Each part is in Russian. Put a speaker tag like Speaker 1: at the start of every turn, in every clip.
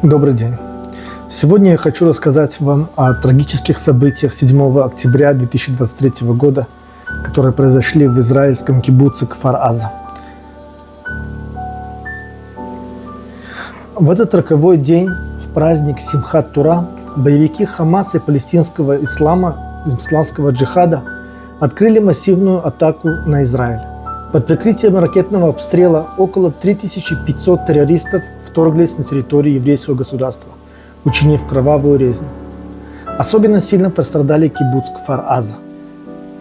Speaker 1: Добрый день. Сегодня я хочу рассказать вам о трагических событиях 7 октября 2023 года, которые произошли в израильском кибуце Кфар-Аза. В этот роковой день, в праздник Симхат-Тура, боевики Хамас и палестинского исламского джихада открыли массивную атаку на Израиль. Под прикрытием ракетного обстрела около 3500 террористов вторглись на территорию еврейского государства, учинив кровавую резню. Особенно сильно пострадали кибуц Кфар-Аза,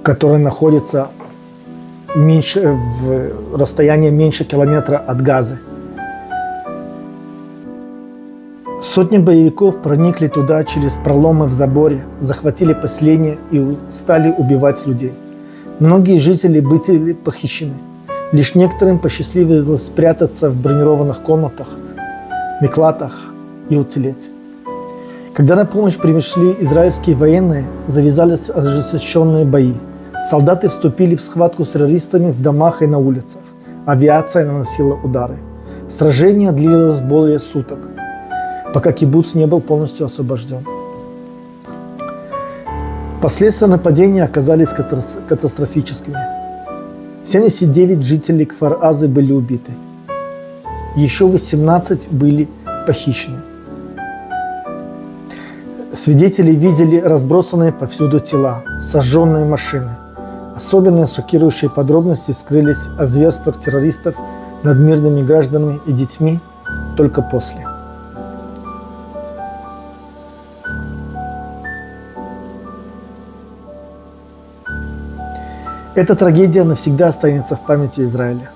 Speaker 1: который находится в расстоянии меньше километра от Газы. Сотни боевиков проникли туда через проломы в заборе, захватили поселение и стали убивать людей. Многие жители были похищены. Лишь некоторым посчастливилось спрятаться в бронированных комнатах, миклатах и уцелеть. Когда на помощь пришли израильские военные, завязались ожесточенные бои. Солдаты вступили в схватку с террористами в домах и на улицах. Авиация наносила удары. Сражение длилось более суток, пока кибуц не был полностью освобожден. Последствия нападения оказались катастрофическими. 79 жителей Кфар-Азы были убиты. Еще 18 были похищены. Свидетели видели разбросанные повсюду тела, сожженные машины. Особенно шокирующие подробности скрылись о зверствах террористов над мирными гражданами и детьми только после. Эта трагедия навсегда останется в памяти Израиля.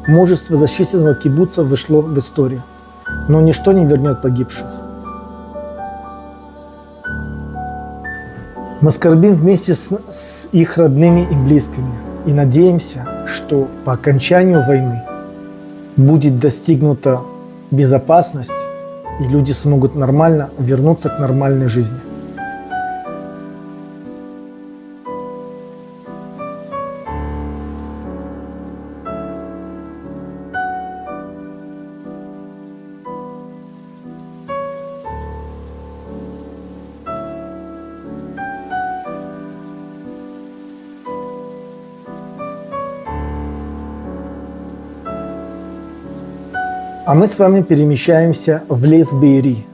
Speaker 1: Мужество защитного кибуца вошло в историю, но ничто не вернет погибших. Мы скорбим вместе с их родными и близкими и надеемся, что по окончанию войны будет достигнута безопасность и люди смогут нормально вернуться к нормальной жизни. А мы с вами перемещаемся в лес Беэри.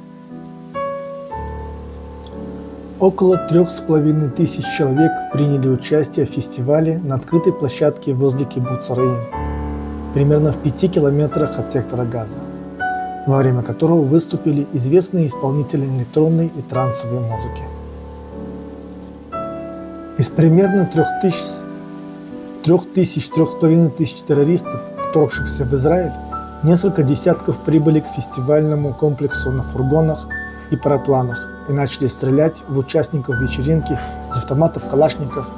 Speaker 1: Около 3500 человек приняли участие в фестивале на открытой площадке возле кибуца Раим, примерно в 5 километрах от сектора Газа, во время которого выступили известные исполнители электронной и трансовой музыки. Из примерно 3500 террористов, вторгшихся в Израиль, несколько десятков прибыли к фестивальному комплексу на фургонах и парапланах и начали стрелять в участников вечеринки из автоматов Калашников,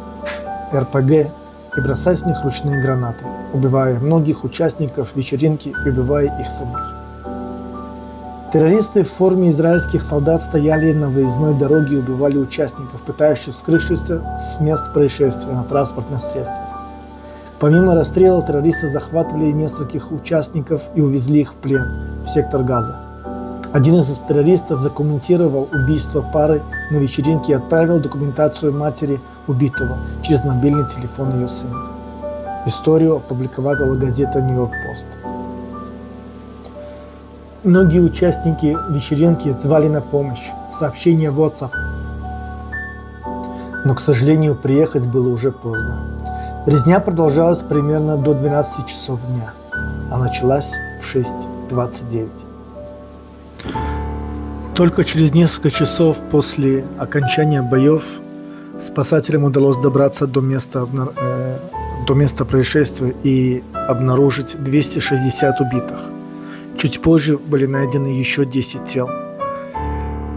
Speaker 1: РПГ и бросать в них ручные гранаты, убивая многих участников вечеринки и убивая их самих. Террористы в форме израильских солдат стояли на выездной дороге и убивали участников, пытающихся скрывшихся с мест происшествия на транспортных средствах. Помимо расстрела, террористы захватывали нескольких участников и увезли их в плен в сектор Газа. Один из террористов документировал убийство пары на вечеринке и отправил документацию матери убитого через мобильный телефон ее сына. Историю опубликовала газета «Нью-Йорк Пост». Многие участники вечеринки звали на помощь в сообщения в WhatsApp. Но, к сожалению, приехать было уже поздно. Резня продолжалась примерно до 12 часов дня, а началась в 6:29. Только через несколько часов после окончания боев спасателям удалось добраться до места происшествия и обнаружить 260 убитых. Чуть позже были найдены еще 10 тел,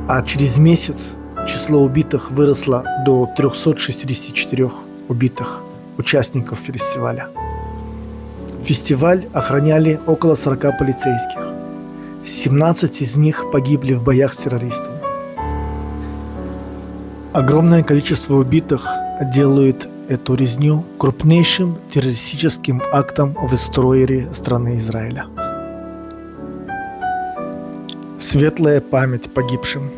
Speaker 1: а через месяц число убитых выросло до 364 убитых участников фестиваля. Фестиваль охраняли около 40 полицейских. 17 из них погибли в боях с террористами. Огромное количество убитых делает эту резню крупнейшим террористическим актом в истории страны Израиля. Светлая память погибшим.